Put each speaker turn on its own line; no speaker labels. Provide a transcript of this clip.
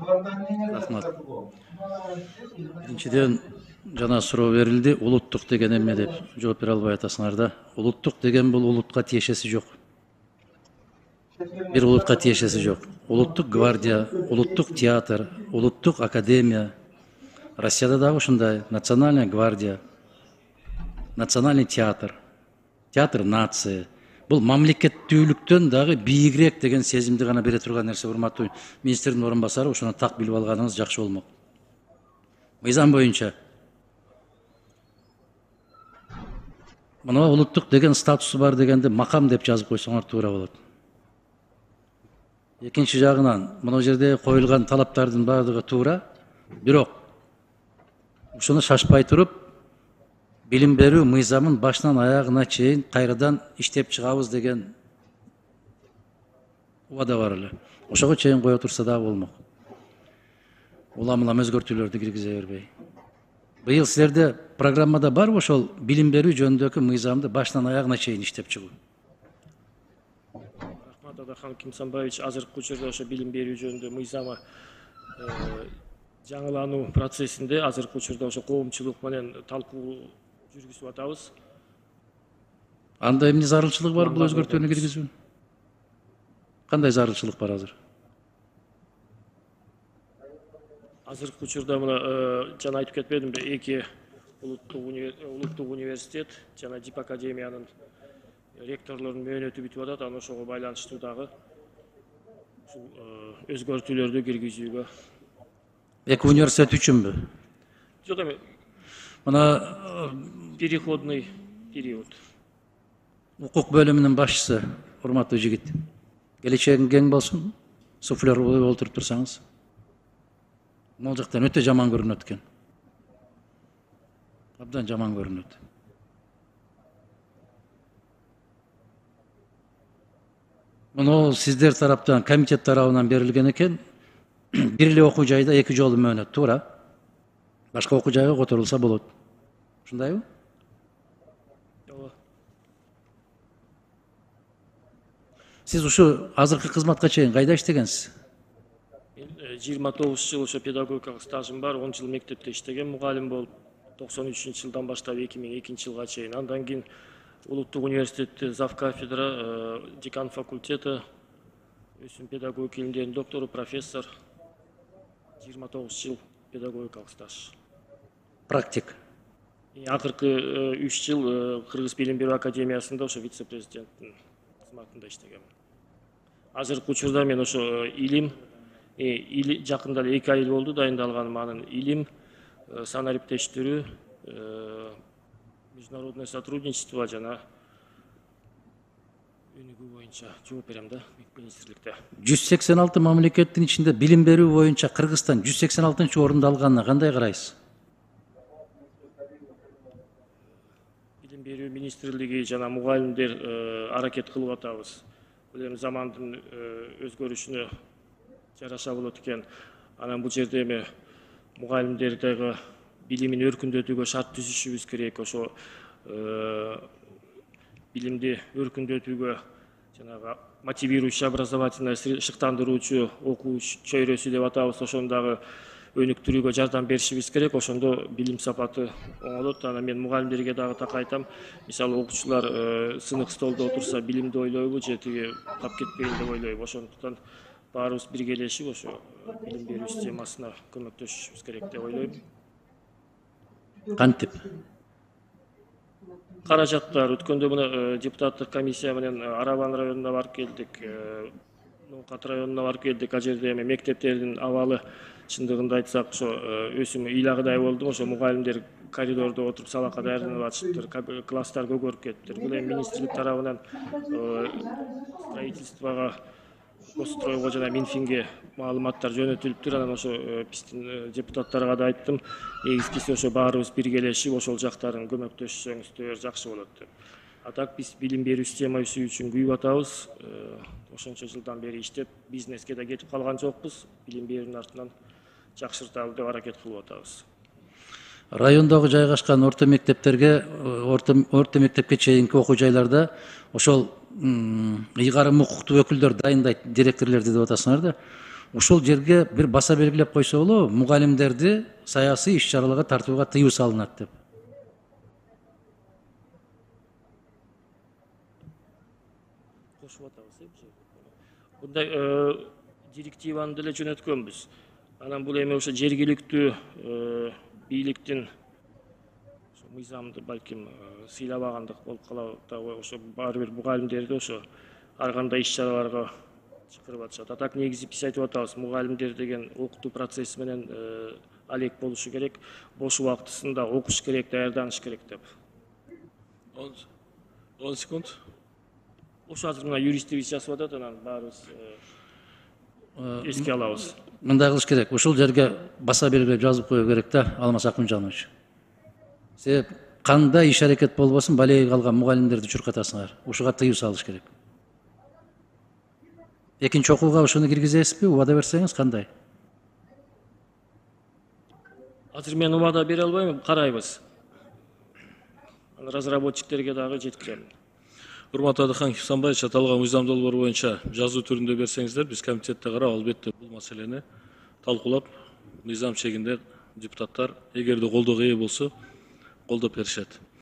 Рахмат. Биринчиден жана суроо берилди, улуттук деген эме деп жооп бере албай атасыңар да. Улуттук деген бул улутка тиешеси жок. Бир улутка тиешеси жок. Улуттук гвардия, улуттук театр, улуттук академия. Россияда дагы ушундай национальная гвардия, национальный театр, театр нации. Бул мамлекеттүүлүктөн дагы бийигирээк деген сезимди гана бере турган нерсе. Урматтуу министрдин орун басары, ошону так билип алганыңыз жакшы болмок. Мыйзам боюнча мына улуттук деген статусу бар дегенде макам деп жазып койсоңор туура болот. Экинчи жагынан мына жерде коюлган талаптардын баардыгы туура, бирок ушуну шашпай туруп билим берүү мыйзамын башынан аягына чейин кайрадан иштеп чыгабыз деген убада бар эле. Ошого чейин кое турса дагы болмок. Улам өзгөртүүлөрдү киргизе бербей. Быйыл силерде программада барбы ошол билим берүү жөнүндөгү мыйзамды башынан аягына чейин иштеп чыгуу?
Рахмат, Адахан Кимсанбаевич, азыркы учурда ошо билим берүү жөнүндө мыйзамы жаңылануу процессинде азыркы учурда ошо коомчулук менен талкуу жүргүзүп атабыз.
Анда эмне зарылчылык бар бул өзгөртүүнү киргизүү? Кандай зарылчылык бар азыр?
Азыркы учурда мына жана айтып кетпедимби, эки улуттук университет жана ЖИП академиянын ректорлорунун мөөнөтү бүтүп атат. Аны ошого байланыштуу дагы өзгөртүүлөрдү киргизүүгө.
Эки университет үчүнбү?
Жок эми.
Мына
переходный период.
Укук бөлүмүнүн башчысы, урматтуу жигит. Келечегиң кең болсун, суфлер болуп олтуруп турсаңыз. Могул жактан өтө жаман көрүнөт экен. Абдан жаман көрүнөт. Муну сиздер тараптан, комитет тарабынан берилген экен. Бир эле окуу жайда эки жолу мөөнөт, туура. Башка окуу жайга которулса болот. Ушундайбы? Сиз ушу азыркы кызматка чейин кайда иштегенсиз?
29 жыл ошо педагогикалык стажым бар, 10 жыл мектепте иштеген мугалим болуп, 93-жылдан баштап 2002-жылга чейин. Андан кийин Улуттук университетте зав кафедра, декан факультети, өсүм педагогика илимдеринин доктору, профессор, 29 жыл педагогикалык стаж.
Практик.
Акыркы 3 жыл Кыргыз билим берүү академиясында ошо вице-президенттин кызматында иштегем. Азыркы учурда мен ошо илим жакында эле 2 ай болду дайындалганым. Анын илим, санариптештирүү, международное сотрудничество жана өнүгүү боюнча жооп берем да министрликте.
186 мамлекеттин ичинде билим берүү боюнча Кыргызстан 186-орунду алганына кандай карайсыз?
Билим берүү министрлиги жана мугалимдер аракет кылып атабыз. Бул эми замандын өзгөрүшүнө жараша болот экен. Анан бул жерде эми мугалимдер дагы билимин өркүндөтүүгө шарт түзүшүбүз керек. Ошо билимди өркүндөтүүгө жанагы мотивирующий образовательный шыктандыруучу окуу чөйрөсү деп атабыз. Ошону дагы өнүктүрүүгө жардам беришибиз керек. Ошондо билим сапаты оңолот. Анан мен мугалимдерге дагы так айтам. Мисалы окуучулар сынык столдо отурса билимди ойлойбу же тиги тап кетпейин деп ойлойбу. Ошондуктан баарыбыз биргелешип ошо билим берүү системасына көмөктөшүшүбүз керек деп ойлойм.
Кантип?
Каражаттар өткөндө мына депутаттык комиссия менен Арабан районуна барып келдик, Ноокат районуна барып келдик. Ал жерде эми мектептердин абалы чындыгында айтсак ошо өсүмү ыйлагыдай болду. Ошо мугалимдер коридордо отуруп сабакка даярданып атышыптыр, класстар көгөрүп кетиптир. Бул эми министрлик тарабынан строительствого, Госстройго жана Минфинге маалыматтар жөнөтүлүптүр. Анан ошо биздин депутаттарга да айттым, негизгиси ошо баарыбыз биргелешип ошол жактарын көмөктөшсөңүздөр жакшы болот деп. А так биз билим берүү системасы үчүн күйүп атабыз. Ошончо жылдан бери иштеп, бизнеске да кетип калган жокпуз. Билим берүүнүн артынан жакшырталы деп аракет кылып атабыз.
Райондогу жайгашкан орто мектептерге, орто мектепке чейинки окуу жайларда ошол ыйгарым укуктуу өкүлдөр дайындайт, директорлорду деп атасыңар да. ушул жерге бир баса белгилеп койсо болобу, мугалимдерди саясий иш чараларга тартууга тыюу салынат деп.
Кошуп атабыз мындай директиваны деле жөнөткөнбүз. Анан бул эми ошо жергиликтүү бийликтин мыйзамды балким сыйлабагандык болуп калабы, ошо баары бир мугалимдерди ошо ар кандай иш чараларга чакырып атышат. А так негизи биз айтып атабыз, мугалимдер деген окутуу процесси менен алек болушу керек, бош убактысында окуш керек, даярданыш керек деп.
10 секунд.
Ошо азыр мына юристибиз жазып атат, анан баарыбыз эске алабыз.
Мындай кылыш керек. Ушул жерге баса белгилеп жазып коюу керек да, Алмаз Акунжанович. Себеп кандай иш аракет болбосун, балеги калган мугалимдерди чуркатасыңар. Ушуга тыюу салыш керек. Экинчи окууга ушуну киргизесизби? Убада берсеңиз кандай?
Азыр мен убада бере албайм, карайбыз. Разработчиктерге дагы жеткирем.
Урматтуу Адыхан Кисанбаевич, аталган мыйзам долбоор боюнча жазуу түрүндө берсеңиздер, биз комитетте карап, албетте бул маселени талкуулап, мыйзам чегинде депутаттар эгерде колдоого ээ болсо, колдоп беришет.